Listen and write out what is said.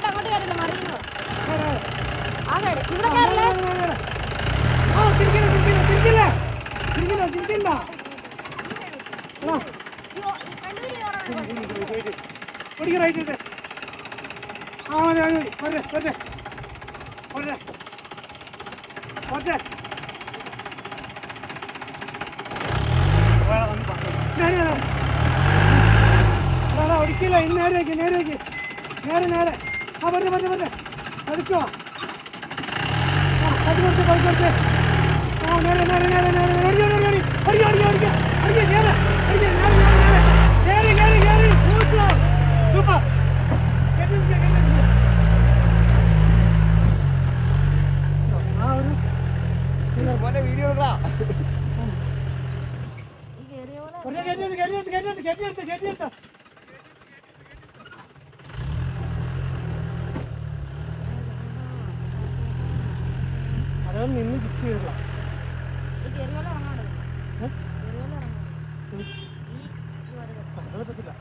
അങ്ങോട്ട് കയറില്ല മറിയുന്നു ആ സൈഡ് ഇവിടെ കയറില്ലേ ഒരിക്കല നേരേക്ക് നേരേക്ക് നേരെ നേരെ ആ പറഞ്ഞ അടുക്കോ അത് കൊടുത്ത് പൈസ കൊടുത്ത് ആ നേരെ നേരെ നേരെ നേരെ സൂപ്പർ വീഡിയോ അതൊന്നും നിന്ന് ഫിക്സ് ചെയ്തില്ല അത് പറ്റത്തില്ല